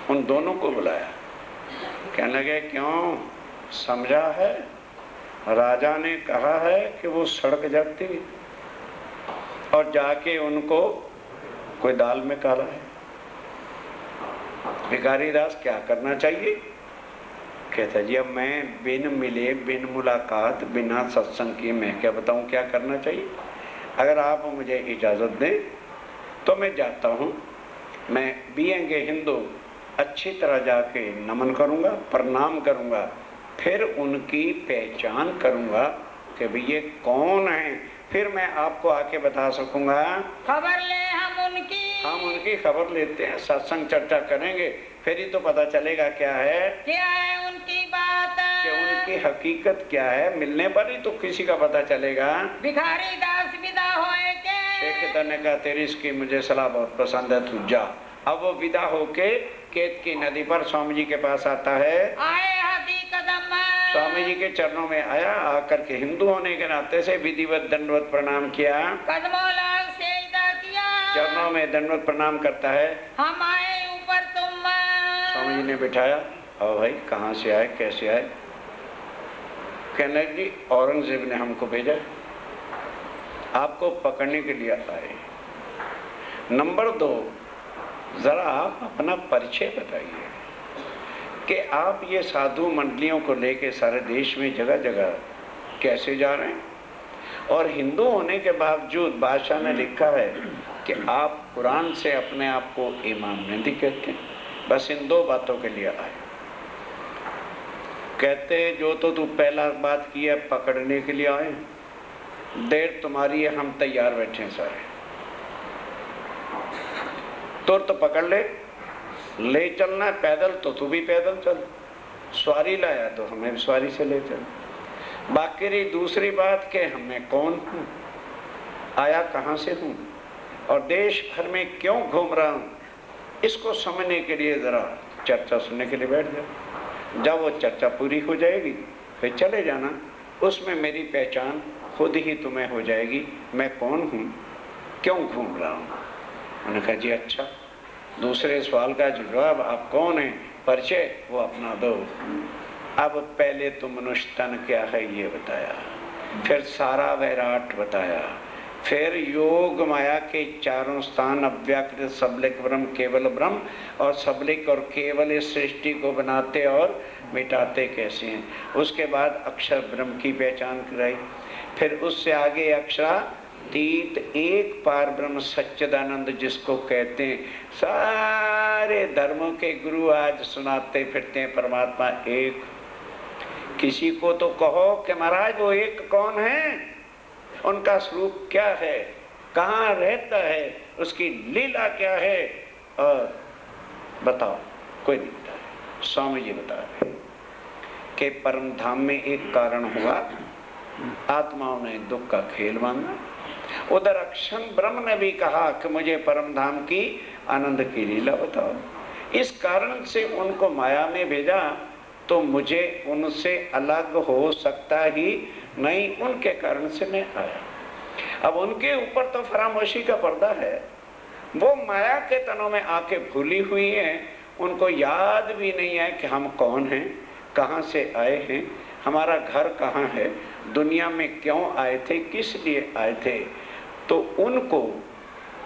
उन दोनों को बुलाया। कहने लगे क्यों, समझा है राजा ने कहा है कि वो सड़क जाती और जाके उनको कोई दाल में काला है। भिखारी दास क्या करना चाहिए? कहता जी अब मैं बिन मिले, बिन मुलाकात, बिना सत्संग किए मैं क्या बताऊं क्या करना चाहिए। अगर आप मुझे इजाज़त दें तो मैं जाता हूं, मैं बीएंगे हिंदू अच्छी तरह जाके नमन करूंगा, प्रणाम करूंगा, फिर उनकी पहचान करूंगा कि भाई ये कौन है, फिर मैं आपको आके बता सकूंगा। खबर ले हम उनकी खबर लेते हैं, सत्संग चर्चा करेंगे, फिर ही तो पता चलेगा क्या है उनकी बात, कि उनकी हकीकत क्या है। मिलने पर ही तो किसी का पता चलेगा। भिखारी दास विदा होए के शेख ने कहा तेरी इसकी मुझे सलाह बहुत पसंद है, तू जा। अब वो विदा होके केत की नदी पर स्वामी जी के पास आता है। आए हदी कदम, स्वामी जी के चरणों में आया, आकर के हिंदू होने के नाते से विधिवत दंडवत प्रणाम किया, कदमों लाल सेजदा किया, चरणों में दंडवत प्रणाम करता है। हम आए ऊपर तुम। स्वामी जी ने बिठाया, और भाई कहाँ से आए, कैसे आए? कहने जी औरंगजेब ने हमको भेजा, आपको पकड़ने के लिए आए। नंबर 2, जरा आप अपना परिचय बताइए कि आप ये साधु मंडलियों को लेके सारे देश में जगह जगह कैसे जा रहे हैं, और हिंदू होने के बावजूद बादशाह ने लिखा है कि आप कुरान से अपने आप को इमाम नहीं कहते। बस इन 2 बातों के लिए आए। कहते जो तो तू पहला बात की है पकड़ने के लिए आए, देर तुम्हारी है, हम तैयार बैठे हैं सारे, तो पकड़ ले चलना है, पैदल तो तू भी पैदल चल, सवारी लाया तो हमें भी सवारी से ले चल। बाकी रही दूसरी बात के हमें कौन हूँ, आया कहाँ से हूँ और देश भर में क्यों घूम रहा हूँ, इसको समझने के लिए जरा चर्चा सुनने के लिए बैठ जाओ। जब वो चर्चा पूरी हो जाएगी फिर चले जाना, उसमें मेरी पहचान खुद ही तुम्हें हो जाएगी, मैं कौन हूँ, क्यों घूम रहा हूँ। उन्होंने कहा जी अच्छा, दूसरे सवाल का जवाब आप कौन हैं, परिचय वो अपना दो। अब पहले तो मनुष्य तन क्या है ये बताया, फिर सारा वैराट बताया, फिर योग माया के 4 स्थान, अव्याकृत, सबलिक, ब्रह्म, केवल ब्रह्म, और सबलिक और केवल इस सृष्टि को बनाते और मिटाते कैसे हैं। उसके बाद अक्षर ब्रह्म की पहचान कराई, फिर उससे आगे अक्षरातीत एक पार ब्रह्म सच्चिदानंद जिसको कहते हैं। सारे धर्मों के गुरु आज सुनाते फिरते हैं परमात्मा एक। किसी को तो कहो कि महाराज वो एक कौन है, उनका स्वरूप क्या है, कहाँ रहता है, उसकी लीला क्या है, और बताओ कोई दिखता है। स्वामी जी बता रहे कि परम धाम में एक कारण हुआ, आत्माओं ने दुख का खेल मांगा। उधर अक्षर ब्रह्म ने भी कहा कि मुझे परम धाम की आनंद की लीला बताओ। इस कारण से उनको माया में भेजा, तो मुझे उनसे अलग हो सकता ही नहीं, उनके कारण से मैं आया। अब उनके ऊपर तो फरामोशी का पर्दा है, वो माया के तनों में आके भूली हुई हैं, उनको याद भी नहीं है कि हम कौन हैं, कहाँ से आए हैं, हमारा घर कहाँ है, दुनिया में क्यों आए थे, किस लिए आए थे। तो उनको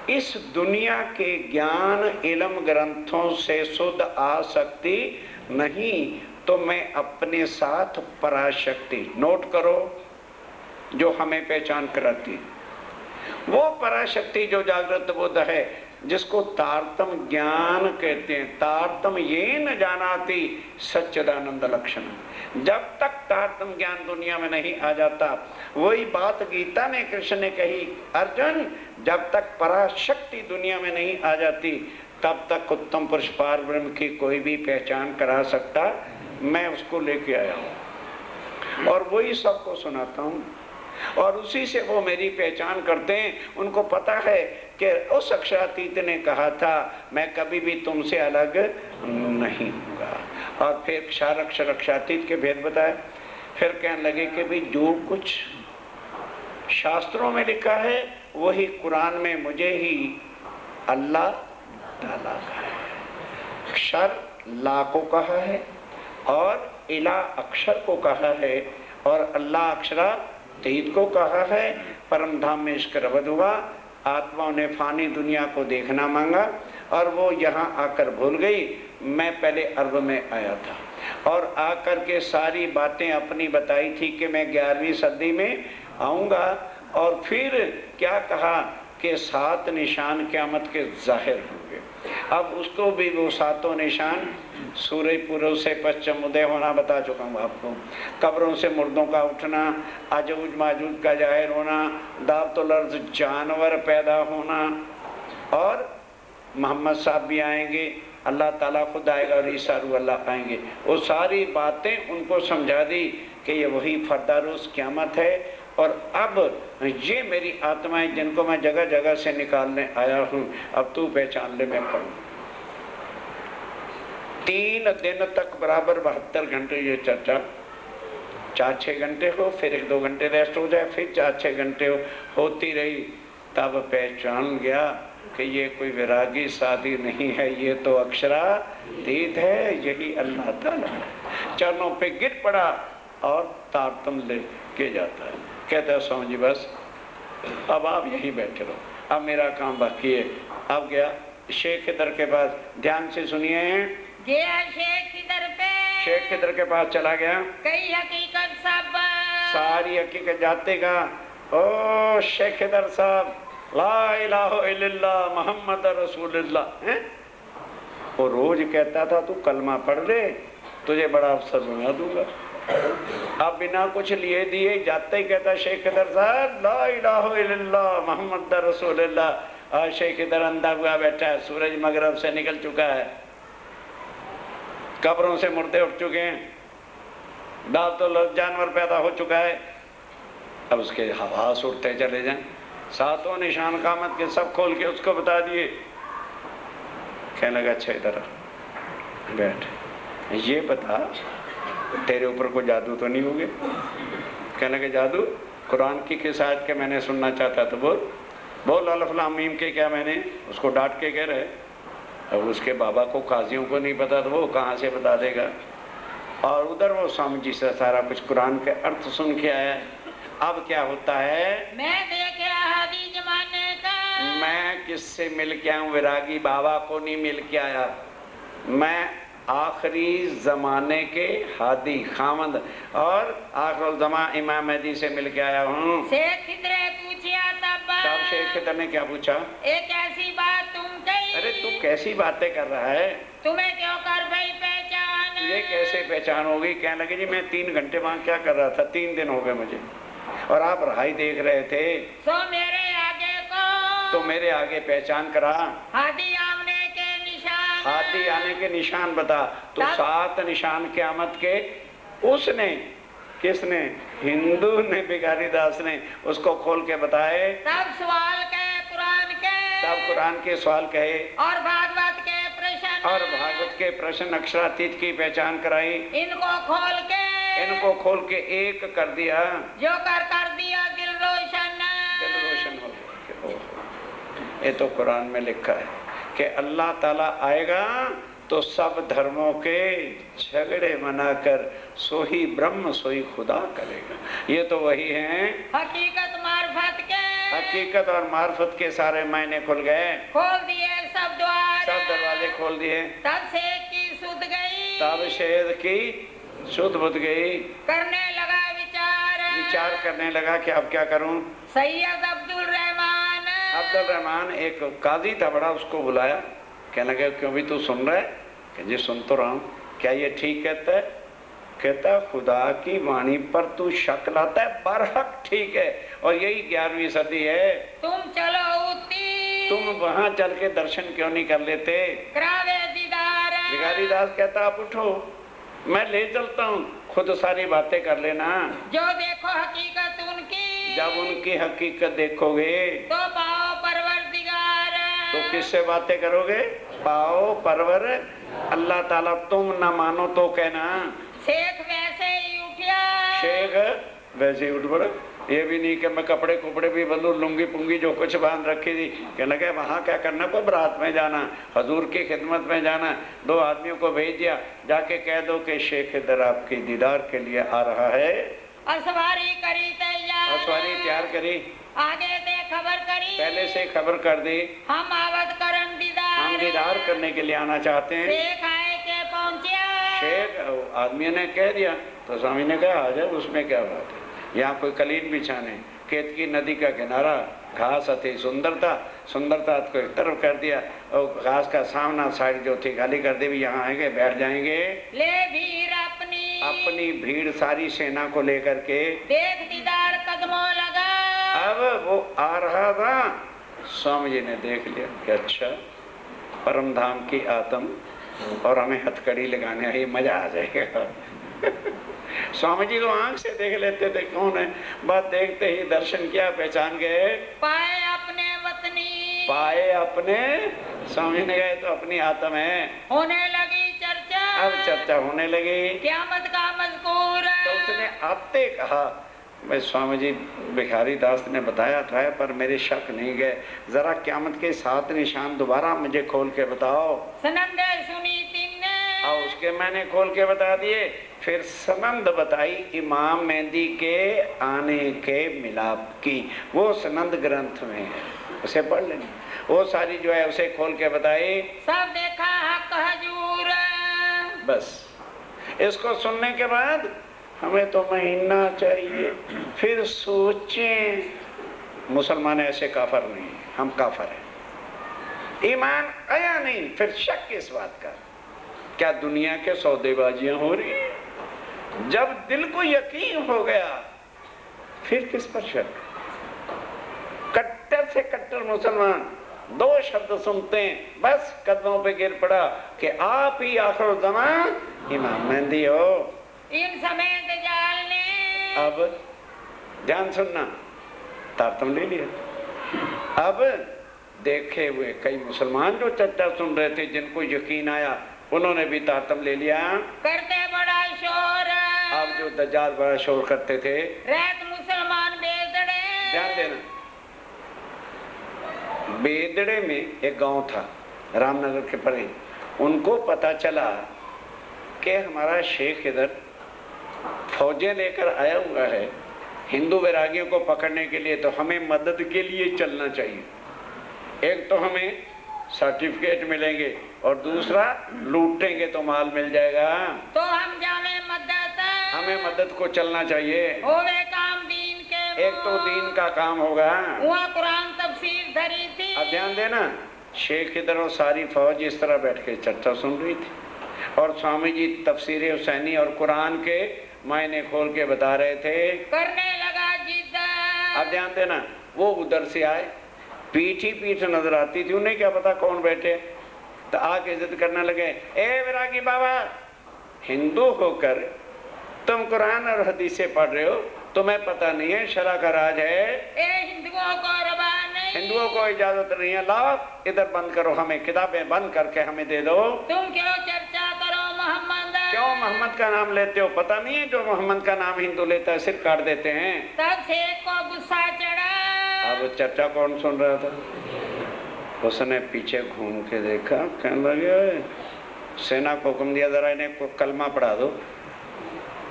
इस दुनिया के ज्ञान इल्म ग्रंथों से शुद्ध आसक्ति नहीं, तो मैं अपने साथ पराशक्ति, नोट करो, जो हमें पहचान कराती, वो पराशक्ति जो जागृत बुद्ध है, जिसको तारतम ज्ञान कहते हैं। तारतम ये न जानाती सच्चिदानंद लक्षण। जब तक तारतम ज्ञान दुनिया में नहीं आ जाता, वही बात गीता में कृष्ण ने कही, अर्जुन जब तक पराशक्ति दुनिया में नहीं आ जाती, तब तक उत्तम पुरुष पार ब्रह्म की कोई भी पहचान करा सकता। मैं उसको लेके आया हूँ और वही सबको सुनाता हूँ, और उसी से वो मेरी पहचान करते हैं। उनको पता है कि उस अक्षरातीत ने कहा था मैं कभी भी तुमसे अलग नहीं हूँगा। और फिर क्षार अक्षर अक्षरातीत के भेद बताए। फिर कहने लगे कि भाई जो कुछ शास्त्रों में लिखा है वही कुरान में मुझे ही अल्लाह ताला का है। अक्षर ला को कहा है और इला अक्षर को कहा है और अल्लाह अक्षरातीत को कहा है। परम धाम में इसका रबद हुआ। आत्माओं ने फानी दुनिया को देखना मांगा और वो यहाँ आकर भूल गई। मैं पहले अर्ब में आया था और आकर के सारी बातें अपनी बताई थी कि मैं 11वीं सदी में आऊँगा। और फिर क्या कहा कि 7 निशान क़यामत के जाहिर होंगे। अब उसको भी वो 7 निशान सूरज पूर्व से पश्चिम उदय होना बता चुका हूँ आपको, कब्रों से मुर्दों का उठना, अजूज माजूज का जाहिर होना, दाबतुल अर्ज़ जानवर पैदा होना और मोहम्मद साहब भी आएंगे, अल्लाह ताला खुद आएगा और ईसा रूह अल्लाह आएंगे। वो सारी बातें उनको समझा दी कि ये वही फरदारोज़ क़यामत है। और अब ये मेरी आत्माएं जिनको मैं जगह जगह से निकालने आया हूँ, अब तू पहचान ले मैं कौन। 3 दिन तक बराबर 72 घंटे ये चर्चा, 4-6 घंटे हो, फिर 1-2 घंटे रेस्ट हो जाए, फिर 4-6 घंटे होती रही। तब पहचान गया कि ये कोई विरागी शादी नहीं है, ये तो अक्षरातीत है, यही अल्लाह ताला चरणों पे गिर पड़ा और तारतम लेके जाता है। कहता है स्वामी जी बस अब आप यहीं बैठे रहो, अब मेरा काम बाकी है। अब गया शेख के दर के पास, ध्यान से सुनिए। गया शेख की दर पे, शेख के दर के पास चला गया, कई हकीकत सब, सारी हकीकत जाते का। ओ शेख के दर साहब, ला इलाहा इल्लल्लाह मोहम्मद रसूलुल्लाह हैं। वो रोज कहता था तू कलमा पढ़ ले, तुझे बड़ा अफसर बना दूंगा। अब बिना कुछ लिए दिए जाते ही कहता शेख दर साहब ला इलाहा इल्लल्लाह मोहम्मद रसूलुल्लाह। और शेख दर अंधा हुआ बैठा है, सूरज मगरब से निकल चुका है, कब्रों से मुर्दे उठ चुके हैं, दावतुल जानवर पैदा हो चुका है। अब उसके हवास उठते चले जाएं, 7 निशान क़यामत के सब खोल के उसको बता दिए। कहने लगा अच्छा इधर बैठ, ये बता तेरे ऊपर कोई जादू तो नहीं हो गया। कहने लगे जादू कुरान की किस आयत के मैंने सुनना चाहता तो बोल बोल अलिफ लाम मीम के क्या मैंने उसको डांट के कह रहे। अब उसके बाबा को काजियों को नहीं पता तो वो कहाँ से बता देगा। और उधर वो स्वामी जी से सारा कुछ कुरान के अर्थ सुन के आया। अब क्या होता है, मैं देख रहा दी जमाने का, मैं किससे मिल के आया हूँ, विरागी बाबा को नहीं मिल के आया, मैं आखिरी ज़माने के हादी खामद और आखिर ज़मा इमाम महदी से मिल के आया हूँ। शेख खिदरे पूछिया तब शेख खिदर ने क्या पूछा, एक ऐसी बात तुम कही, अरे तू कैसी बातें कर रहा है, तुम्हें क्यों कर भाई पहचान, ये कैसे पहचान होगी। कहने लगे जी मैं 3 घंटे वहाँ क्या कर रहा था, 3 दिन हो गए मुझे, और आप रहाई देख रहे थे तो मेरे आगे को, तो मेरे आगे पहचान करा, हादी आमने के निशान, हादी आने के निशान बता। तो 7 निशान क़यामत के उसने, किसने, हिंदू ने, बिगारी दास ने उसको खोल के बताए। तब सवाल कहे कुरान के, तब कुरान के सवाल कहे और भागवत के प्रश्न, और भागवत के प्रश्न अक्षरातीत की पहचान कराई। इनको खोल के एक कर दिया, जो कर दिया दिल रोशन, दिल रोशन हो गया। ये तो कुरान में लिखा है कि अल्लाह ताला आएगा तो सब धर्मों के झगड़े मनाकर सोही ब्रह्म सोही खुदा करेगा। ये तो वही हैं, हकीकत मार्फत के, हकीकत और मार्फत के सारे मायने खुल गए, खोल दिए सब द्वार, सब दरवाजे खोल दिए। तब शेख की सुध गई, तब शेख की सुध बुध गई, करने लगा विचार करने लगा कि अब क्या करूं। सैयद अब्दुल रहमान एक काजी था बड़ा, उसको बुलाया। कहने लगे क्यों भी तू सुन रहा है, कि जी सुन तो रहा हूँ, क्या ये ठीक कहता है। कहता खुदा की वाणी पर तू शक लाता है, बरहक ठीक है, और यही 11वीं सदी है। तुम चलो उती, तुम वहां चल के दर्शन क्यों नहीं कर लेते, करावे दीदार। बिगारी दास कहता आप उठो, मैं ले चलता हूँ, खुद सारी बातें कर लेना। जो देखो हकीकत उनकी, जब उनकी हकीकत देखोगे तो पाओ परवरदिगार। तो किससे बातें करोगे, पाओ परवर अल्लाह ताला। तुम ना मानो तो कहना। शेख वैसे ही उठिया, शेख वैसे ही उठ पड़ा, ये भी नहीं कि मैं कपड़े कुपड़े भी बदलू, लुंगी पुंगी जो कुछ बांध रखी थी। कहने लगे वहाँ क्या करना, कोई बारात में जाना, हजूर की खिदमत में जाना। 2 आदमियों को भेज दिया, जाके कह दो कि शेख इधर आपकी दीदार के लिए आ रहा है। और सवारी करी तैयार, और सवारी तैयार करी, आगे से खबर करी, पहले से खबर कर दी, हम आवत करन दीदार, हम दीदार करने के लिए आना चाहते हैं। शेख आए के पहुँचिया, शेख आदमी ने कह दिया तो स्वामी ने कहा आ जाओ, उसमें क्या बात है। यहाँ कोई कलीन बिछाने, केतकी नदी का किनारा, घास थी, सुंदरता को एक तरफ कर दिया और घास का सामना साइड जो थी खाली कर दी। यहाँ आएंगे, बैठ जाएंगे। ले भीड़ अपनी भीड़ सारी सेना को लेकर के देख दीदार कदमों लगा। अब वो आ रहा था, स्वामी जी ने देख लिया कि अच्छा परम धाम की आत्म और हमें हथकड़ी लगाने आई, मजा आ जाएगा। स्वामी जी तो आंख से देख लेते थे कौन है, बात देखते ही दर्शन किया, पहचान गए। पाए अपने वतनी, पाए अपने, स्वामी ने गए तो अपनी आत्म है। होने लगी चर्चा, अब चर्चा होने लगी, क़यामत का मज़कूर। तो उसने आते कहा भाई स्वामी जी भिखारी दास ने बताया था पर मेरे शक नहीं गए, जरा क़यामत के 7 निशान दोबारा मुझे खोल के बताओ। सनंदे सुनी तिन्ने, और उसके मैंने खोल के बता दिए। फिर सनंद बताई इमाम मेहंदी के आने के मिलाप की, वो सनंद ग्रंथ में है, उसे पढ़ लेना। वो सारी जो है उसे खोल के बताई। सब देखा हक हजूर। बस इसको सुनने के बाद हमें तो महीना चाहिए, फिर सोचें। मुसलमान ऐसे काफर नहीं, हम काफर हैं। ईमान आया नहीं, फिर शक किस बात का। क्या दुनिया के सौदेबाजियां हो रही हैं? जब दिल को यकीन हो गया फिर किस पर शक। कट्टर से कट्टर मुसलमान 2 शब्द सुनते हैं बस कदमों पे गिर पड़ा कि आप ही आखिर ज़मान इमाम मेहंदी हो। इन समय दजाल ने, अब ध्यान सुनना, तारतम ले लिया। अब देखे हुए कई मुसलमान जो चर्चा सुन रहे थे, जिनको यकीन आया, उन्होंने भी तारतम ले लिया। करते बड़ा शोर, अब जो दज्जाल बड़ा शोर करते थे, रैत मुसलमान बेदड़े। ध्यान देना, बेदड़े में एक गांव था रामनगर के परे। उनको पता चला कि हमारा शेख इधर फौजें लेकर आया हुआ है हिंदू वैरागियों को पकड़ने के लिए, तो हमें मदद के लिए चलना चाहिए। एक तो हमें सर्टिफिकेट मिलेंगे और दूसरा लूटेंगे तो माल मिल जाएगा। तो हम जावे मदद, हमें मदद को चलना चाहिए। होवे काम दीन के, एक तो दीन का काम होगा। वहाँ कुरान तफसीर धरी थी। अब ध्यान देना, शेख इधर और सारी फौज इस तरह बैठ के चर्चा सुन रही थी और स्वामी जी तफसीर हुसैनी और कुरान के मायने खोल के बता रहे थे। करने लगा जिद। अब ध्यान देना, वो उधर से आए, पीठ ही पीठ नजर आती थी, उन्हें क्या पता कौन बैठे, तो आके जिद करने लगे, ए विरागी बाबा, हिंदू होकर तुम कुरान और हदीसें पढ़ रहे हो, तुम्हें पता नहीं है शरा का राज है। ए हिंदुओं को रवा नहीं, हिंदुओं को इजाजत नहीं है, लाओ इधर बंद करो, हमें किताबें बंद करके हमें दे दो। तुम क्यों चर्चा करो मोहम्मद, क्यों मोहम्मद का नाम लेते हो? पता नहीं है जो मोहम्मद का नाम हिंदू लेता है सिर काट देते हैं। तब शेख को गुस्सा चढ़ा। अब चर्चा कौन सुन रहा था? उसने पीछे घूम के देखा, कहने लगे सेना को हुक्म दिया जरा इन्हें कलमा पढ़ा दो।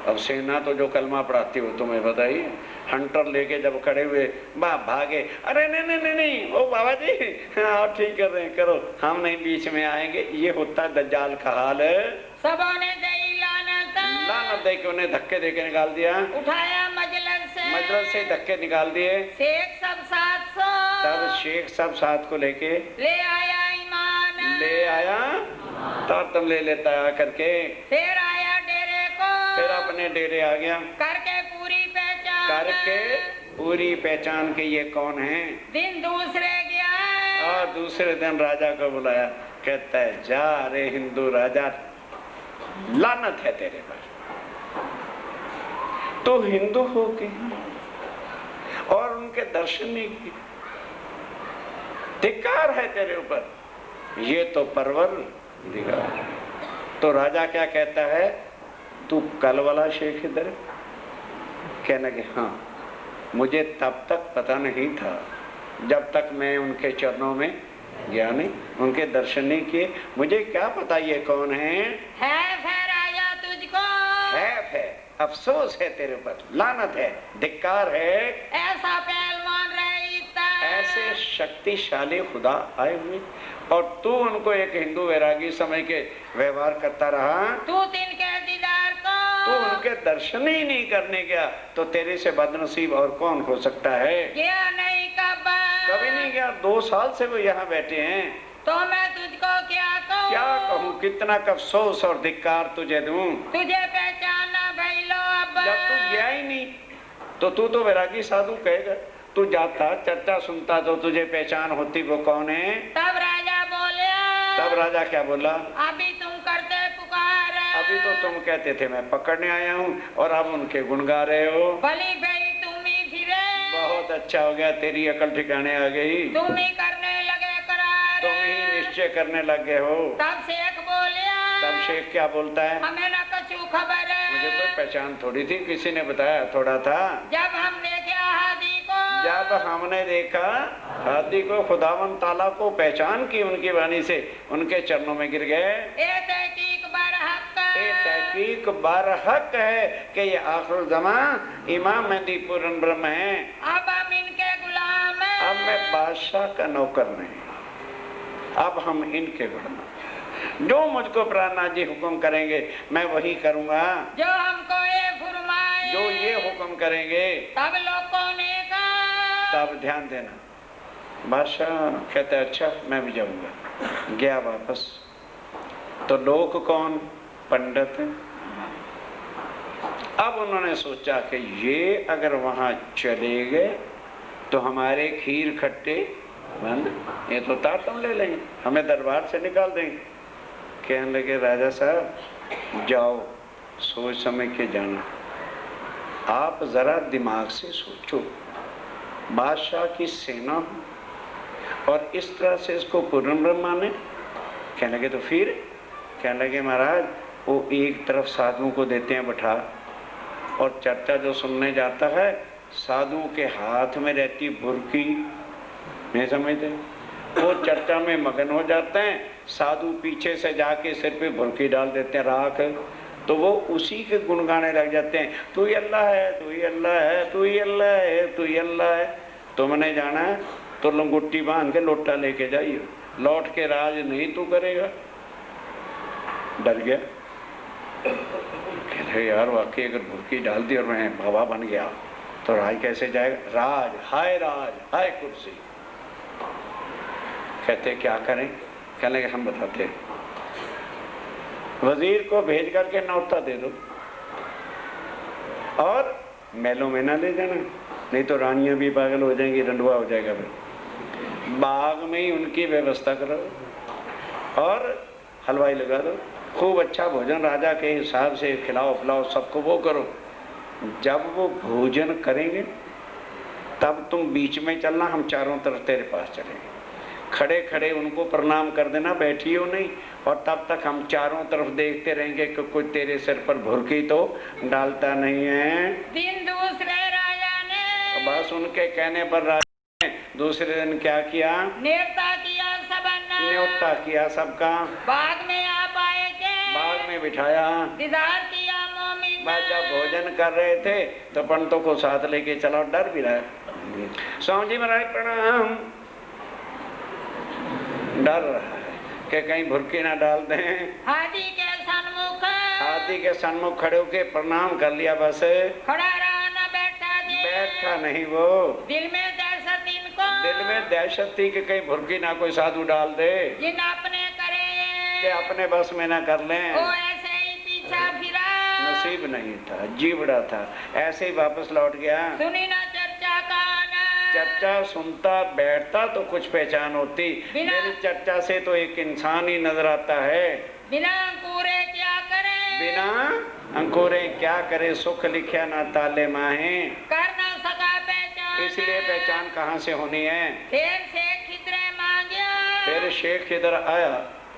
अब सेना तो जो कलमा पढ़ाती हो तुम्हें बताइए। हंटर लेके जब खड़े हुए भागे, अरे नहीं नहीं नहीं नहीं ओ बाबा जी, हाँ ठीक कर रहे हैं, करो, हम नहीं बीच में आएंगे। ये होता है दज्जाल का हाल है। सबों ने दई लानत, लानत दे के उन्हें धक्के दे के निकाल दिया। उठाया मजलिस से धक्के निकाल दिए। शेख सब 700, तब शेख सब साथ को लेके ले आया ईमान, ले आया, तब तुम ले लेता है करके। फिर आया डेरे को, फिर अपने डेरे आ गया, करके पूरी पहचान, करके पूरी पहचान के ये कौन है। दिन दूसरे गया और दूसरे दिन राजा को बुलाया, कहता है जा रे हिंदू राजा, लानत है तेरे पर, तो हिंदू हो के और उनके दर्शन नहीं किए, धिक्कार है तेरे ऊपर, ये तो परवरदिगार। तो राजा क्या कहता है, तू कल वाला शेख इधर? कहने के हाँ। मुझे तब तक पता नहीं था जब तक मैं उनके चरणों में गया नहीं, उनके दर्शन नहीं किए। मुझे क्या पता ये कौन है फिर आया तुझको, है अफसोस है तेरे पर, लानत है, धिक्कार है। ऐसा पहलवान रहता, ऐसे शक्तिशाली खुदा आए हुए और तू उनको एक हिंदू वैरागी समझ के व्यवहार करता रहा। तू तिनके दीदार को, तू उनके दर्शन ही नहीं करने गया तो तेरे से बदनसीब और कौन हो सकता है। गया नहीं कभी नहीं गया, 2 साल से वो यहाँ बैठे हैं। तो मैं तुझको क्या कहूँ, क्या कहूँ, कितना अफसोस और धिक्कार तुझे दूं। तुझे पहचाना भैलो अब। जब तू गया ही नहीं तो तू तो वैरागी साधु कहेगा। तू जाता, चर्चा सुनता तो तुझे पहचान होती वो कौन है। तब राजा बोले, तब राजा क्या बोला, अभी तुम करते पुकार, अभी तो तुम कहते थे मैं पकड़ने आया हूँ और अब उनके गुण गा रहे हो। भली भाई तुम ही फिरे, बहुत अच्छा हो गया, तेरी अकल ठिकाने आ गई, तुम ही करने लगे करार, तुम ही निश्चय करने लग गए हो। तब शेख बोले, तब शेख क्या बोलता है, हमें न कछु खबर है, मुझे कोई पहचान थोड़ी थी, किसी ने बताया थोड़ा था। जब हम देखे हादी को, जब हमने देखा हादी को, खुदावन ताला को पहचान की उनकी वाणी से, उनके चरणों में गिर गए। ए तहकीक बरहक, ये तहकीक बरहक है कि ये आखिर जमा इमाम मेहदी पूरन ब्रह्म है। अब हम इनके गुलाम, अब मैं बादशाह का नौकर नहीं, अब हम इनके गुलाम। जो मुझको प्राणनाथ जी हुक्म करेंगे मैं वही करूंगा, जो हमको ये फरमाए, जो ये हुक्म करेंगे। तब लोगों ने कहा, तब ध्यान देना, बादशाह कहते अच्छा मैं भी जाऊंगा। गया वापस तो लोग कौन, पंडित। अब उन्होंने सोचा कि ये अगर वहां चले गए तो हमारे खीर खट्टे बंद, ये तो तातम ले लेंगे, हमें दरबार से निकाल देंगे। कहने लगे राजा साहब जाओ, सोच समझ के जाना, आप जरा दिमाग से सोचो, बादशाह की सेना और इस तरह से इसको पूर्ण ब्रह्म माने। कहने लगे तो फिर, कहने लगे महाराज वो एक तरफ साधुओं को देते हैं बैठा और चर्चा जो सुनने जाता है साधुओं के हाथ में रहती बुरकी, नहीं समझते, वो चर्चा में मगन हो जाते हैं, साधु पीछे से जाके सिर पे बुरकी डाल देते हैं राख, तो वो उसी के गुण गाने लग जाते हैं, तू ही अल्लाह है, तू ही अल्लाह है, तू ही अल्लाह है, तू ही अल्लाह है। तुमने जाना है तो लंगोटी बांध के लोटा लेके जाइए, लौट के राज नहीं तू करेगा। डर गया, कह रहे यार वाकई अगर बुरकी डाल दी और मैं बाबा बन गया तो राज कैसे जाएगा, राज हाय कुर्सी। कहते क्या करें, कहने लगे हम बताते, वजीर को भेज करके नौता दे दो और महलों में ना ले जाना, नहीं तो रानियां भी पागल हो जाएंगी, रंडुआ हो जाएगा। फिर बाग में ही उनकी व्यवस्था करो और हलवाई लगा दो, खूब अच्छा भोजन राजा के हिसाब से खिलाओ पिलाओ सबको, वो करो। जब वो भोजन करेंगे तब तुम बीच में चलना, हम चारों तरफ तेरे पास चलेंगे, खड़े खड़े उनको प्रणाम कर देना, बैठियो नहीं, और तब तक हम चारों तरफ देखते रहेंगे कि कोई तेरे सिर पर भुरकी तो डालता नहीं है। दिन दूसरे राजा ने, बस उनके कहने पर राजा ने दूसरे दिन क्या किया, न्योता किया सबने, न्योता किया सबका, बाग में आप आए थे, बाग में बिठाया, दीदार किया मोमिन। बस जब भोजन कर रहे थे तो पंडितों को साथ लेके चला, डर भी रहा है, स्वामी जी महाराज प्रणाम, डर रहा है कि कहीं भुरकी ना डाल दें। हाथी के सन्मुख, हाथी के सन्मुख खड़े होके प्रणाम कर लिया, बस खड़ा रहा न बैठा जी, बैठा नहीं। वो दिल में दहशत इनको, दिल में दहशत थी कि कहीं भुरकी ना कोई साधु डाल दे, जिन अपने करे कि अपने बस में ना कर लें। वो ऐसे ही पीछा फिरा, नसीब नहीं था, जीवड़ा था, ऐसे ही वापस लौट गया। सुनी ना चर्चा का ना, चर्चा सुनता बैठता तो कुछ पहचान होती, मेरी चर्चा से तो एक इंसान ही नजर आता है। बिना अंकुरे क्या करे, बिना अंकुरे क्या करे, सुख लिखा ना ताले माहे, कर ना सका पहचान, इसलिए पहचान कहाँ से होनी है। फिर से खिदरे मांगिया, फिर शेख इधर आया,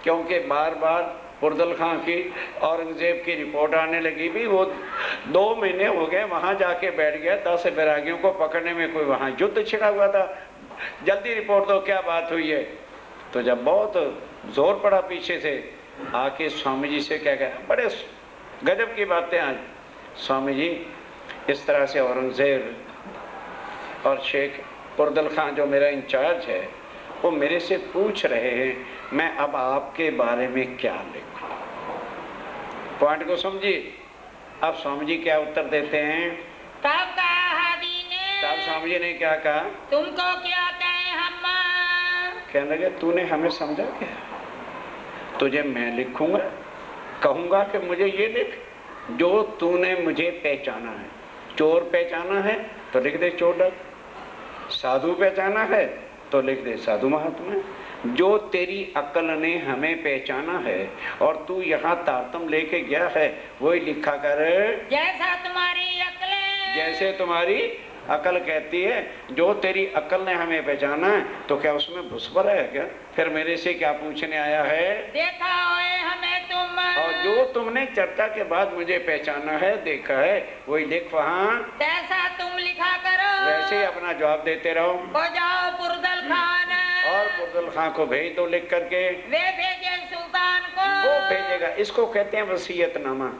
क्योंकि बार बार पुरदल खां की औरंगजेब की रिपोर्ट आने लगी भी, वो 2 महीने हो गए वहां जाके बैठ गया, 10 बैरागियों को पकड़ने में कोई वहां युद्ध छिड़ा हुआ था, जल्दी रिपोर्ट दो क्या बात हुई है। तो जब बहुत जोर पड़ा पीछे से, आके स्वामी जी से क्या कहा, बड़े गजब की बातें आज, स्वामी जी इस तरह से औरंगजेब और शेख पुरदल खां जो मेरा इंचार्ज है वो मेरे से पूछ रहे हैं मैं अब आपके बारे में क्या लिखूं। पॉइंट को समझिए। अब स्वामी जी क्या उत्तर देते हैं, तब कहा हादी ने, तब स्वामी जी ने क्या कहा, तुमको क्या कहें हम। कहने लगे तूने हमें समझा क्या, तुझे मैं लिखूंगा, कहूंगा कि मुझे ये लिख जो तूने मुझे पहचाना है। चोर पहचाना है तो लिख दे चोर डर, साधु पहचाना है तो लिख दे साधु महात्मा। जो तेरी अक्ल ने हमें पहचाना है और तू यहाँ तारतम लेके गया है वही लिखा कर, जैसा तुम्हारी अक्ल, जैसे तुम्हारी अकल कहती है। जो तेरी अकल ने हमें पहचाना है तो क्या उसमें भुसभर है क्या, फिर मेरे से क्या पूछने आया है, देखा होए हमें तुम, और जो तुमने चर्चा के बाद मुझे पहचाना है देखा है वही लिख वहाँ, जैसा तुम लिखा करो, वैसे ही अपना जवाब देते रहो। हो जाओ पुरदल खान, और पुरदल खां को भेज दो लिख करके, वे भेजे सुल्तान को, वो भेजेगा। इसको कहते हैं वसीयतनामा,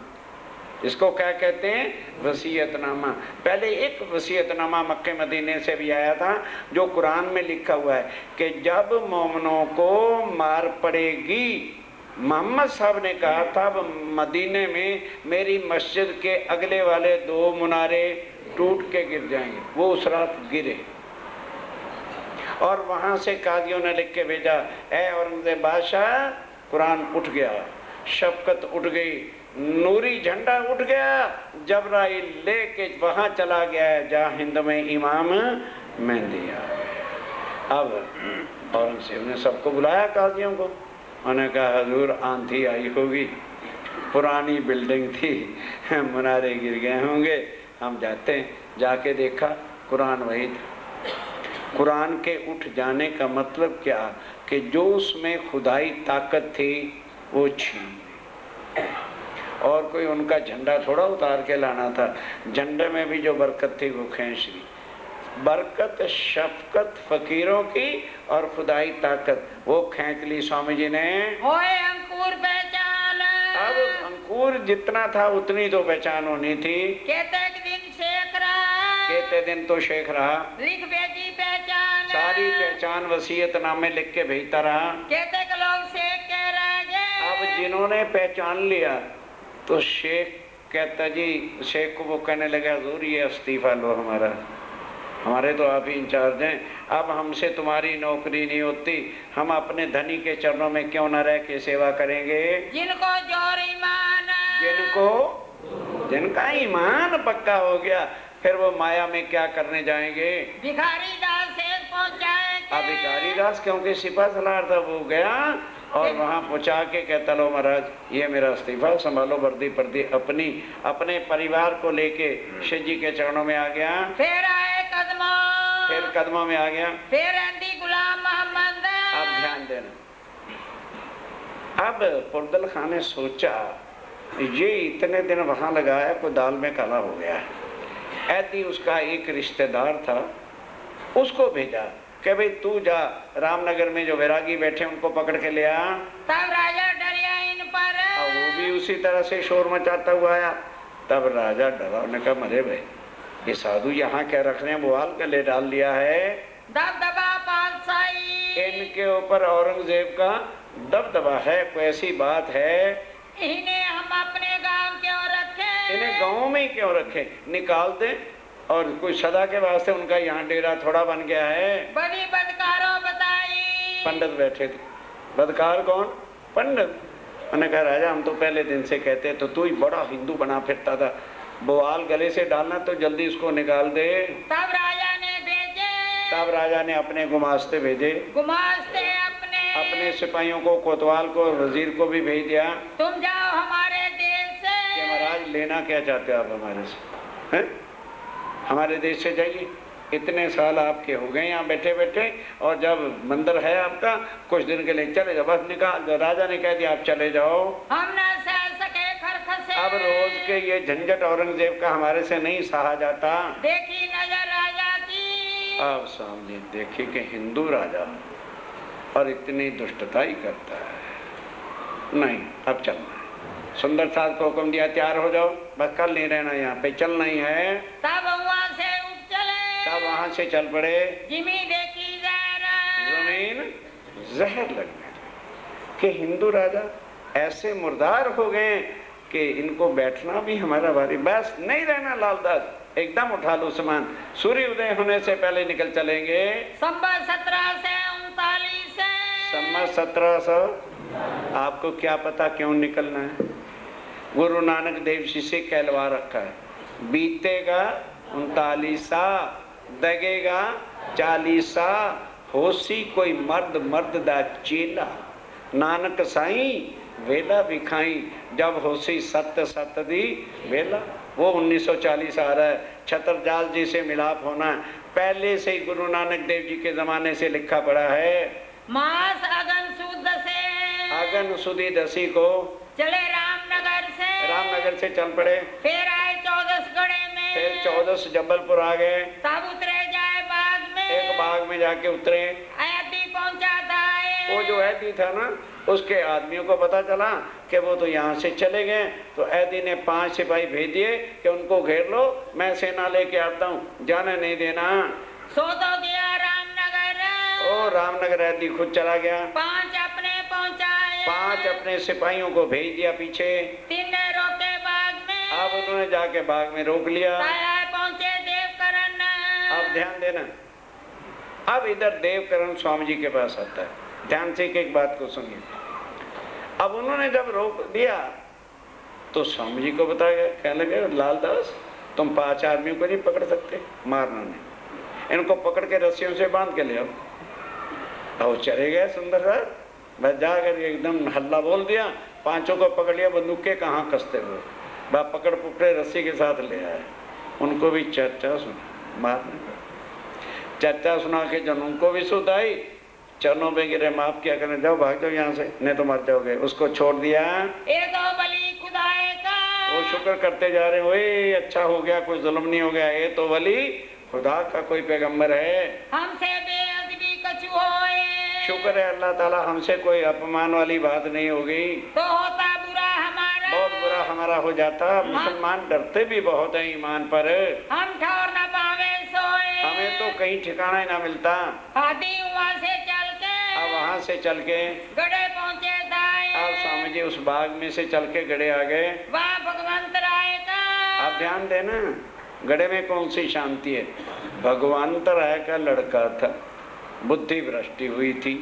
इसको क्या कहते हैं, वसीयतनामा। पहले एक वसीयतनामा मक्के मदीने से भी आया था जो कुरान में लिखा हुआ है कि जब मोमिनों को मार पड़ेगी, मोहम्मद साहब ने कहा था मदीने में मेरी मस्जिद के अगले वाले 2 मुनारे टूट के गिर जाएंगे, वो उस रात गिरे। और वहां से कादियों ने लिख के भेजा, ऐ औरंगजेब बादशाह, कुरान उठ गया, शफकत उठ गई, नूरी झंडा उठ गया, जबराइल लेके वहां चला गया है जहाँ हिंद में इमाम मेहंदी आ गया। अब औरंगजेब ने सबको बुलाया कादियों को, उन्होंने कहा हजूर आंधी आई होगी, पुरानी बिल्डिंग थी, मुनारे गिर गए होंगे, हम जाते हैं। जाके देखा कुरान वही था। कुरान के उठ जाने का मतलब क्या कि जो उसमें खुदाई ताकत थी वो छीन, और कोई उनका झंडा थोड़ा उतार के लाना था, झंडे में भी जो बरकत थी वो खींच ली। बरकत शफकत फकीरों की और खुदाई ताकत वो खींच ली स्वामी जी ने। होए अंकुर पहचान, अब अंकुर जितना था उतनी तो पहचान होनी थी। कहते दिन शेख रहा, कहते दिन तो शेख रहा, लिख भेजी पहचान, सारी पहचान वसीयतनामे लिख के भेजता रहा। कहते लोग शेख कह रहे। अब जिन्होंने पहचान लिया तो शेख कहता जी, शेख को वो कहने लगा हजूर ये इस्तीफा लो हमारा, हमारे तो आप ही इंचार्ज हैं, अब हमसे तुम्हारी नौकरी नहीं होती, हम अपने धनी के चरणों में क्यों न रह के सेवा करेंगे। जिनको जोर ईमान, जिनका ईमान पक्का हो गया फिर वो माया में क्या करने जाएंगे। भिखारी दास से पहुंचाएंगे। अब भिखारी दास क्योंकि सिपा सलार था वो गया और वहाँ पहुँचा के कहता लो महाराज ये मेरा इस्तीफा संभालो, वर्दी पर्दी अपनी अपने परिवार को लेके शिव जी के चरणों में आ गया। फिर आए कदमों, फिर कदमों में आ गया। फिर अंधी गुलाम मोहम्मद। अब ध्यान देना, अब पुरदल खां ने सोचा ये इतने दिन वहां लगाया कोई दाल में काला हो गया है। ऐसी उसका एक रिश्तेदार था, उसको भेजा कि भाई तू जा रामनगर में जो वैरागी बैठे उनको पकड़ के ले आ। तब राजा डरिया इन पर, और वो भी उसी तरह से शोर मचाता हुआ आया। तब राजा डरा, उन्होंने कहा मरे भाई ये साधु यहाँ क्या रख रहे हैं, बुआल गले डाल लिया है। दबदबा पातशाही, इनके ऊपर औरंगजेब का दबदबा है, कोई ऐसी बात है। इन्हें हम अपने गांव क्यों रखे, इन्हें गांव में ही क्यों रखे, निकाल दे। और कोई सदा के वास्ते उनका यहाँ डेरा थोड़ा बन गया है। बड़ी बदकारों बताई, पंडित बैठे थे। बदकार कौन, पंडित। उन्होंने कहा राजा हम तो पहले दिन से कहते तो तू ही बड़ा हिंदू बना फिरता था, बोआल गले से डालना तो जल्दी उसको निकाल दे। तब राजा ने भेजे, तब राजा ने अपने गुमास्ते भेजे, गुमास्ते अपने सिपाहियों को, कोतवाल को, वजीर को भी भेज दिया। तुम जाओ हमारे देश से। कि महाराज लेना क्या चाहते हो आप हमारे से, हैं? हमारे देश से जाइए। इतने साल आपके हो गए यहाँ बैठे बैठे, और जब मंदिर है आपका, कुछ दिन के लिए चले जाओ, बस निकाल। राजा ने कह दिया आप चले जाओ, हम न सह सके खरखसे। अब रोज के ये झंझट औरंगजेब का हमारे से नहीं सहा जाता। देखी नजर राजा की। अब सामने देखी कि हिंदू राजा और इतनी दुष्टता ही करता है। नहीं, अब चलना है। सुंदर साथ को हुक्म दिया तैयार हो जाओ, बस कल नहीं रहना, यहाँ पे चलना ही है। तब वहाँ से उठ चले, तब वहां से चल पड़े। जिमी देखी जहरा, जमीन जहर लगने लगी कि हिंदू राजा ऐसे मुर्दार हो गए कि इनको बैठना भी हमारा भारी, बस नहीं रहना लालदास, एकदम उठा लो सामान, सूर्य उदय होने से पहले निकल चलेंगे। संवत 1739 से। सम्मत 1700, आपको क्या पता क्यों निकलना है? गुरु नानक देव जी से कहलवा रखा है, बीतेगा 39, दगेगा 40, होसी कोई मर्द मर्द दा चेला, नानक साईं वेला बिखाई, जब होसी सत्य सत्य दी वेला। वो 1940 आ रहा है, छतरजाल जी से मिलाप होना है, पहले से ही गुरु नानक देव जी के जमाने से लिखा पड़ा है। मास अगन सुद से, अगन सुदी दसी को चले रामनगर से चल पड़े। फिर आए 14 गढ़े में, फिर 14 जबलपुर आ गए, तब उतरे जाए बाग में, एक बाग में जाके उतरे। अयोध्या पहुंचा था। वो जो ऐदी था ना, उसके आदमियों को पता चला कि वो तो यहाँ से चले गए, तो ऐदी ने 5 सिपाही भेज दिए कि उनको घेर लो, मैं सेना लेके आता हूँ, जाने नहीं देना। सो तो गया रामनगर, ओ रामनगर ऐदी खुद चला गया, 5 अपने पहुंचाए, 5 अपने सिपाहियों को भेज दिया पीछे। 3 ने रोके बाग में, अब उन्होंने जाके बाग में रोक लिया। पहुंचे देवकरण। अब ध्यान देना, अब इधर देवकरण स्वामी जी के पास आता है, ध्यान से एक बात को सुनिए। अब उन्होंने जब रोक दिया तो स्वामी जी को बताया, कहने लगे लालदास तुम 5 आदमियों को नहीं पकड़ सकते, मारना नहीं, इनको पकड़ के रस्सियों से बांध के ले आओ। और चले गए सुंदर साहब, बस जाकर एकदम हल्ला बोल दिया, 5 को पकड़ लिया, बंदूक के कहाँ कसते हुए, बस पकड़ पकड़े रस्सी के साथ ले आए। उनको भी चर्चा सुना, मारने चर्चा सुना के जन उनको भी सुध आई, चरणों में गिरे, माफ किया करने, जाओ भाग जाओ यहाँ से, नहीं तो मर जाओगे। उसको छोड़ दिया। ये तो बलि खुदाए का, वो शुक्र करते जा रहे, ओए अच्छा हो गया, कोई जुल्म नहीं हो गया, ये तो वली खुदा का कोई पैगंबर है, हमसे बेअदबी कछु होए, शुक्र है अल्लाह ताला हमसे कोई अपमान वाली बात नहीं हो गई, तो होता बुरा हमारा, बहुत बुरा हमारा हो जाता। मुसलमान डरते भी बहुत है ईमान पर, हम ठौर न पावे सोए, हमें तो कहीं ठिकाना ही ना मिलता। आदि वहाँ से चल के, अब वहाँ से चल के गढ़े पहुँचे दाए, अब स्वामी जी उस बाग में से चल के गढ़े आ गए। वहाँ भगवंत राय का, आप ध्यान देना, गढ़े में कौन सी शांति है? भगवंत राय का लड़का था, बुद्धि भ्रष्टि हुई थी,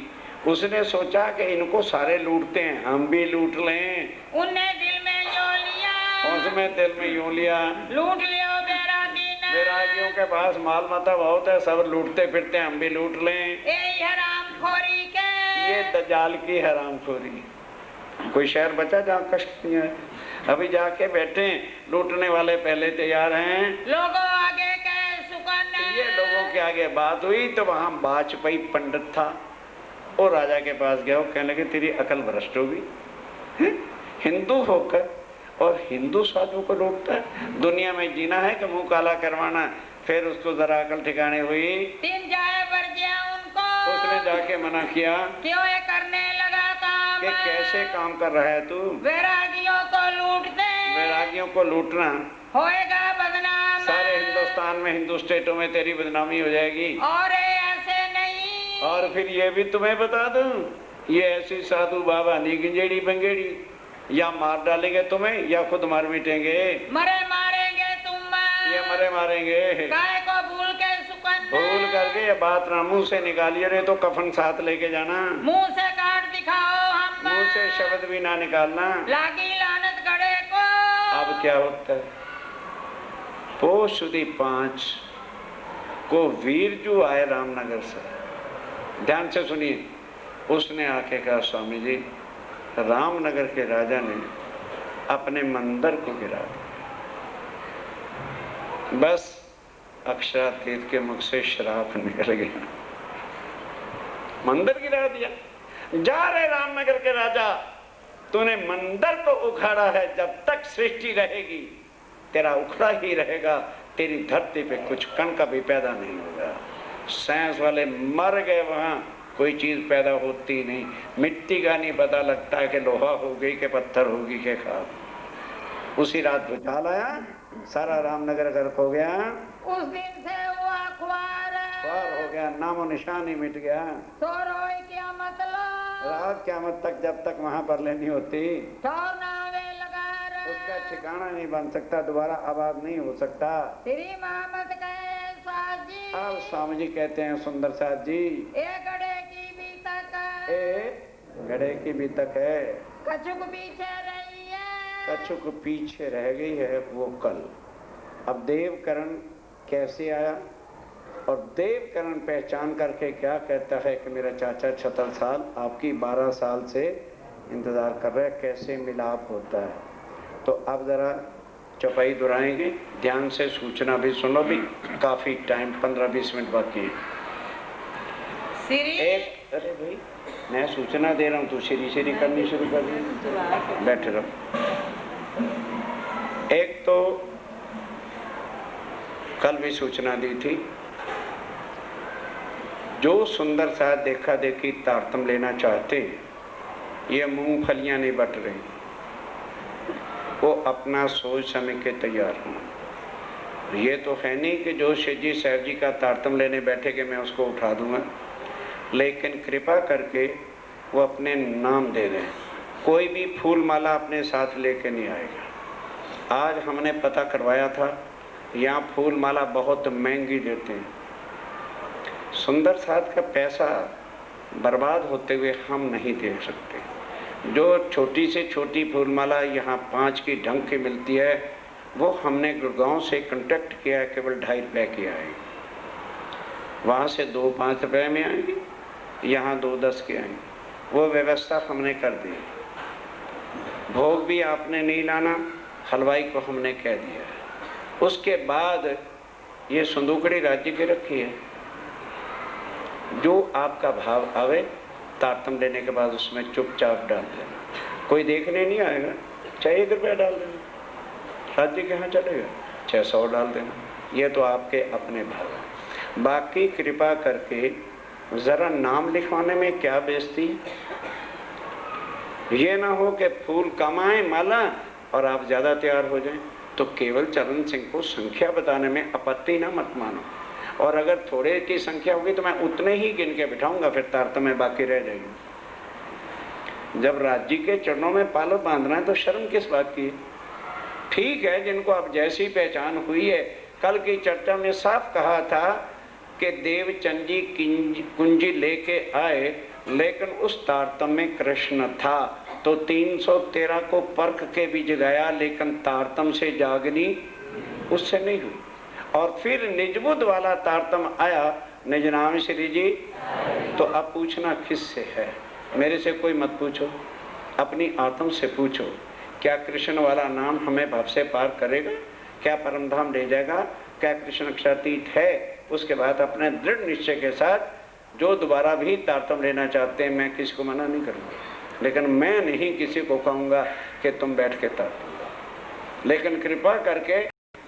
उसने सोचा कि इनको सारे लूटते हैं, हम भी लूट लें। उनने दिल में यो लिया, उसमें दिल में यूं लिया, लूट लियो बैरागी ने, बैरागियों के पास माल मता बहुत है, सब लूटते फिरते, हम भी लूट लें। यही हराम खोरी के, ये दजाल की हरामखोरी। कोई शहर बचा जहाँ कष्ट नहीं है? अभी जाके बैठे, लूटने वाले पहले तैयार हैं, लोगों आगे के सुकन, ये लोगों के आगे बात हुई तो वहाँ वाजपेयी पंडित था, वो राजा के पास गया, वो कहने लगे तेरी अकल भ्रष्ट होगी, हिंदू होकर और हिंदू साधु को लूटता है, दुनिया में जीना है कि मुंह काला करवाना? फिर उसको जरा अकल ठिकाने हुई, 3 जाए वर्जिया उनको, उसने जाके मना किया क्यों ये करने लगा काम, कि कैसे काम कर रहा है तू, वैरागियों को लूट दे, वैरागियों को लूटना, होएगा बदनाम, सारे हिंदुस्तान में, हिंदू स्टेटों में तेरी बदनामी हो जाएगी। और ऐसे नहीं, और फिर ये भी तुम्हें बता दूं, ये ऐसी साधु बाबा नहीं गिंजेड़ी बंगेड़ी, या मार डालेंगे तुम्हें या खुद मार मिटेंगे, मरे मारेंगे तुम, ये मरे मारेंगे। गाय को भूल के सुकन, भूल करके ये बात ना मुंह से निकालिए, नहीं तो कफन साथ लेके जाना, मुंह से काट दिखाओ हम, मुंह से शब्द भी ना निकालना। लागी लानत गड़े को। अब क्या होता है? पोष सुदी 5 को वीरजू आए रामनगर से, ध्यान से सुनिए, उसने आके कहा स्वामी जी रामनगर के राजा ने अपने मंदिर को गिरा दिया, बस अक्षरातीत के मुख से श्राप निकल गया, मंदिर गिरा दिया। जा रे रामनगर के राजा, तूने मंदिर को उखाड़ा है, जब तक सृष्टि रहेगी तेरा उखड़ा ही रहेगा, तेरी धरती पे कुछ कण का भी पैदा नहीं होगा। साइंस वाले मर गए, वहां कोई चीज पैदा होती नहीं, मिट्टी का नहीं पता लगता है कि लोहा हो गई के पत्थर होगी के खाब। उसी रात भूचाल आया, सारा रामनगर गर्क हो गया। उस दिन से वो अखबार हो गया, नामो निशान ही मिट गया। तो रोई क्या मतलब, रात क़यामत तक जब तक वहां पर लेनी होती उसका ठिकाना नहीं बन सकता, दोबारा आबाद नहीं हो सकता। श्री मोहम्मद कहे साहब जी, अब स्वामी जी कहते हैं सुंदर साहब जी, गड़े की भी तक गड़े की भी तक है, कछुक पीछे रही है, कछुक पीछे रह गई है वो कल। अब देवकरण कैसे आया और देवकरण पहचान करके क्या कहता है कि मेरा चाचा 76 साल आपकी 12 साल से इंतजार कर रहा है, कैसे मिलाप होता है। तो अब जरा चौपाई दोहराएंगे, ध्यान से सूचना भी सुनो, भी काफी टाइम 15-20 मिनट बाकी है। एक अरे भाई मैं सूचना दे रहा हूँ, तू श्री करनी शुरू कर दी, बैठे रहो। एक तो कल भी सूचना दी थी, जो सुंदर सा देखा देखी तारतम लेना चाहते, ये मूंगफलियां नहीं बट रही, वो अपना सोच समझ के तैयार हूँ। ये तो है नहीं कि जो शेजी साहब जी का तारतम लेने बैठे कि मैं उसको उठा दूंगा, लेकिन कृपा करके वो अपने नाम दे दें। कोई भी फूल माला अपने साथ लेके नहीं आएगा। आज हमने पता करवाया था, यहाँ फूल माला बहुत महंगी देते हैं। सुंदर साथ का पैसा बर्बाद होते हुए हम नहीं देख सकते। जो छोटी से छोटी फूलमाला यहाँ 5 की ढंग की मिलती है, वो हमने गुड़गांव से कांटेक्ट किया है, केवल 2.5 रुपये की आएगी, वहाँ से 2-5 रुपये में आएंगी, यहाँ 2-10 के आएंगे। वो व्यवस्था हमने कर दी। भोग भी आपने नहीं लाना, हलवाई को हमने कह दिया है। उसके बाद ये संदूकड़ी राज्य की रखी है, जो आपका भाव आवे तारतम लेने के बाद उसमें चुपचाप डाल देना, कोई देखने नहीं आएगा। चाहे 1 रुपया डाल देना, राज्य के यहाँ चलेगा, 600 डाल देना, ये तो आपके अपने भाव है। बाकी कृपा करके जरा नाम लिखवाने में क्या बेइज्जती है। ये ना हो कि फूल कम आए माला और आप ज्यादा तैयार हो जाएं। तो केवल चरण सिंह को संख्या बताने में आपत्ति ना मत मानो, और अगर थोड़े की संख्या होगी तो मैं उतने ही गिन के बिठाऊंगा, फिर तारतम में बाकी रह जाएगी। जब राज्य के चरणों में पालो बांधना है तो शर्म किस बात की है। ठीक है, जिनको अब जैसी पहचान हुई है, कल की चर्चा में साफ कहा था कि देवचंद जी कुंजी लेके आए, लेकिन उस तारतम में कृष्ण था, तो 313 को परख के भी जगाया, लेकिन तारतम से जागनी उससे नहीं हुई। और फिर निजबुद्ध वाला तारतम आया, निज नाम श्री जी। तो अब पूछना किससे है, मेरे से कोई मत पूछो, अपनी आत्म से पूछो, क्या कृष्ण वाला नाम हमें भव से पार करेगा, क्या परमधाम ले जाएगा, क्या कृष्ण अक्षरातीत है। उसके बाद अपने दृढ़ निश्चय के साथ जो दोबारा भी तारतम लेना चाहते हैं, मैं किसी को मना नहीं करूँगा, लेकिन मैं नहीं किसी को कहूँगा कि तुम बैठ के तारतम। लेकिन कृपा करके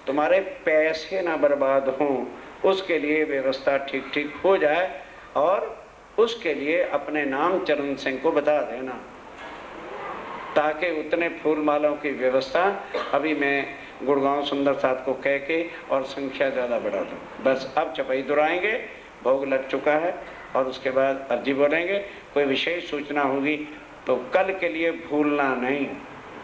तुम्हारे पैसे ना बर्बाद हों, उसके लिए व्यवस्था ठीक ठीक हो जाए, और उसके लिए अपने नाम चरण सिंह को बता देना, ताकि उतने फूल मालाओं की व्यवस्था अभी मैं गुड़गांव सुंदर साथ को कह के और संख्या ज़्यादा बढ़ा दूँ। बस अब चपाई दोहराएंगे, भोग लग चुका है, और उसके बाद अर्जी बोलेंगे। कोई विशेष सूचना होगी तो कल के लिए भूलना नहीं।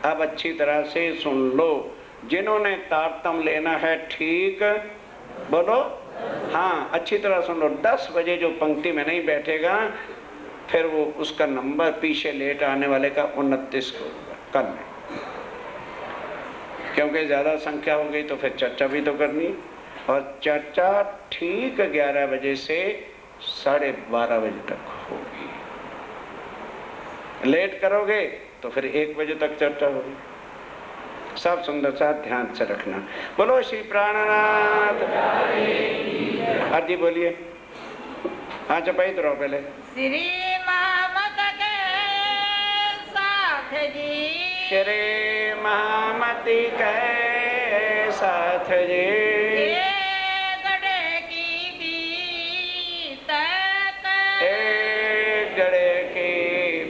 अब अच्छी तरह से सुन लो, जिन्होंने तारतम लेना है, ठीक बोलो, हाँ अच्छी तरह सुन लो। 10 बजे जो पंक्ति में नहीं बैठेगा, फिर वो उसका नंबर पीछे लेट आने वाले का 29 को होगा कल में, क्योंकि ज़्यादा संख्या हो गई तो फिर चर्चा भी तो करनी, और चर्चा ठीक 11 बजे से 12:30 बजे तक होगी। लेट करोगे तो फिर 1 बजे तक चर्चा होगी। सब सुंदर सा ध्यान से रखना। बोलो श्री प्राणनाथ आदि बोलिए। हाँ चपाई तो रहो पहले। श्री महामत के साथ जी, श्री महामती के साथ जी, ये गड़े की बीतक, गड़े की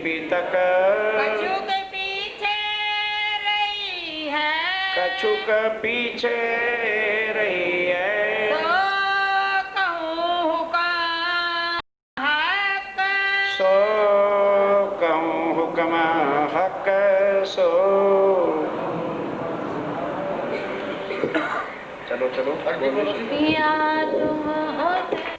बीतक, कछु के पीछे रही है, कछु के पीछे रही है, सो कहूँ का हक, सो कहूँ हुक्म हक सो। चलो चलो पिया तुम होते